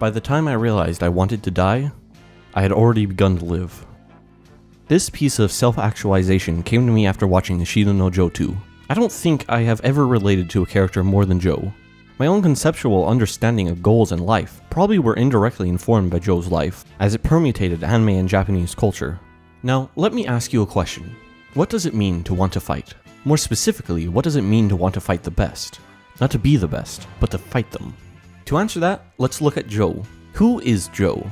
by the time I realized I wanted to die, I had already begun to live. This piece of self-actualization came to me after watching Ashita No Joe 2. I don't think I have ever related to a character more than Joe. My own conceptual understanding of goals in life probably were indirectly informed by Joe's life, as it permutated anime and Japanese culture. Now, let me ask you a question. What does it mean to want to fight? More specifically, what does it mean to want to fight the best? Not to be the best, but to fight them. To answer that, let's look at Joe. Who is Joe?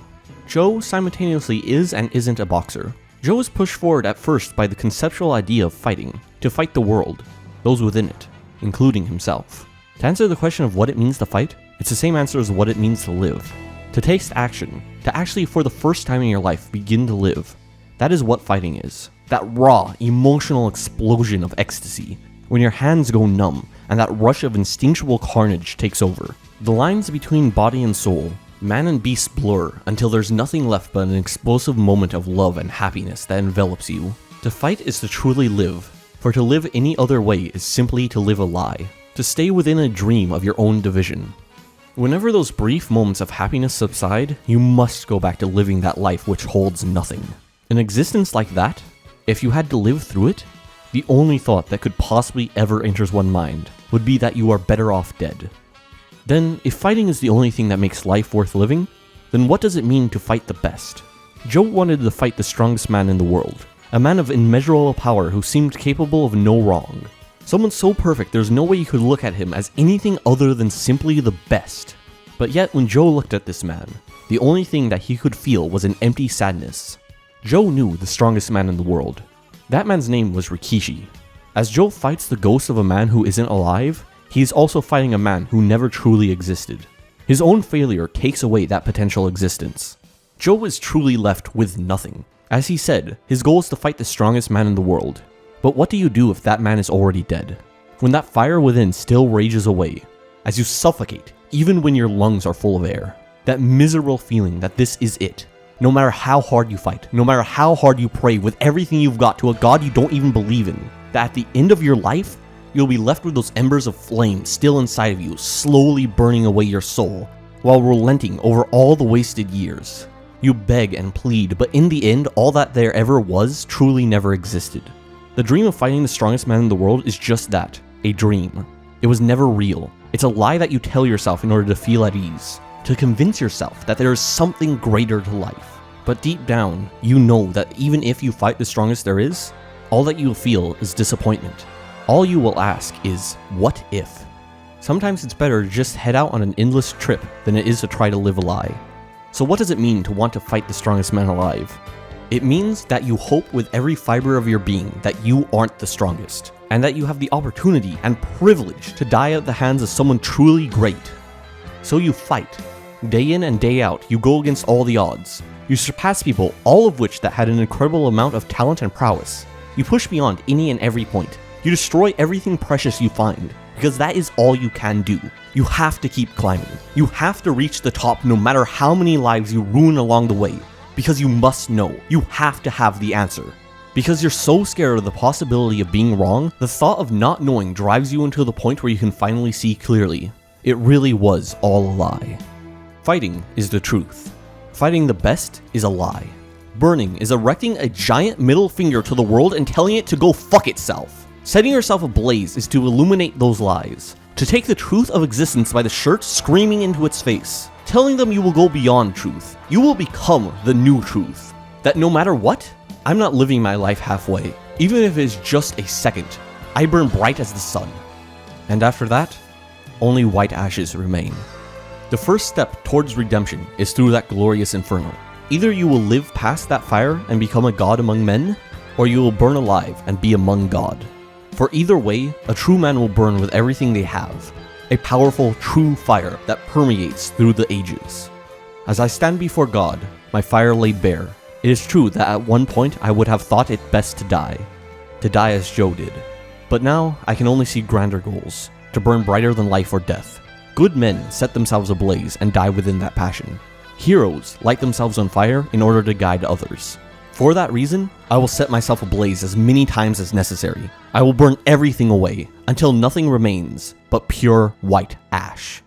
Joe simultaneously is and isn't a boxer. Joe is pushed forward at first by the conceptual idea of fighting, to fight the world, those within it, including himself. To answer the question of what it means to fight, it's the same answer as what it means to live. To taste action, to actually for the first time in your life begin to live. That is what fighting is. That raw, emotional explosion of ecstasy, when your hands go numb and that rush of instinctual carnage takes over. The lines between body and soul, man and beast blur until there's nothing left but an explosive moment of love and happiness that envelops you. To fight is to truly live, for to live any other way is simply to live a lie. To stay within a dream of your own division. Whenever those brief moments of happiness subside, you must go back to living that life which holds nothing. An existence like that, if you had to live through it, the only thought that could possibly ever enter one's mind would be that you are better off dead. Then, if fighting is the only thing that makes life worth living, then what does it mean to fight the best? Joe wanted to fight the strongest man in the world, a man of immeasurable power who seemed capable of no wrong. Someone so perfect there's no way you could look at him as anything other than simply the best. But yet when Joe looked at this man, the only thing that he could feel was an empty sadness. Joe knew the strongest man in the world. That man's name was Rikishi. As Joe fights the ghost of a man who isn't alive, he is also fighting a man who never truly existed. His own failure takes away that potential existence. Joe is truly left with nothing. As he said, his goal is to fight the strongest man in the world. But what do you do if that man is already dead? When that fire within still rages away, as you suffocate, even when your lungs are full of air. That miserable feeling that this is it. No matter how hard you fight, no matter how hard you pray with everything you've got to a god you don't even believe in, that at the end of your life, you'll be left with those embers of flame still inside of you, slowly burning away your soul, while relenting over all the wasted years. You beg and plead, but in the end, all that there ever was truly never existed. The dream of fighting the strongest man in the world is just that, a dream. It was never real. It's a lie that you tell yourself in order to feel at ease, to convince yourself that there is something greater to life. But deep down, you know that even if you fight the strongest there is, all that you'll feel is disappointment. All you will ask is, what if? Sometimes it's better to just head out on an endless trip than it is to try to live a lie. So what does it mean to want to fight the strongest man alive? It means that you hope with every fiber of your being that you aren't the strongest, and that you have the opportunity and privilege to die at the hands of someone truly great. So you fight. Day in and day out, you go against all the odds. You surpass people, all of which that had an incredible amount of talent and prowess. You push beyond any and every point. You destroy everything precious you find, because that is all you can do. You have to keep climbing. You have to reach the top no matter how many lives you ruin along the way, because you must know. You have to have the answer. Because you're so scared of the possibility of being wrong, the thought of not knowing drives you into the point where you can finally see clearly. It really was all a lie. Fighting is the truth. Fighting the best is a lie. Burning is erecting a giant middle finger to the world and telling it to go fuck itself. Setting yourself ablaze is to illuminate those lies. To take the truth of existence by the shirt screaming into its face. Telling them you will go beyond truth. You will become the new truth. That no matter what, I'm not living my life halfway. Even if it is just a second, I burn bright as the sun. And after that, only white ashes remain. The first step towards redemption is through that glorious inferno. Either you will live past that fire and become a god among men, or you will burn alive and be among God. For either way, a true man will burn with everything they have. A powerful, true fire that permeates through the ages. As I stand before God, my fire laid bare, it is true that at one point I would have thought it best to die as Joe did. But now I can only see grander goals, to burn brighter than life or death. Good men set themselves ablaze and die within that passion. Heroes light themselves on fire in order to guide others. For that reason, I will set myself ablaze as many times as necessary. I will burn everything away until nothing remains but pure white ash.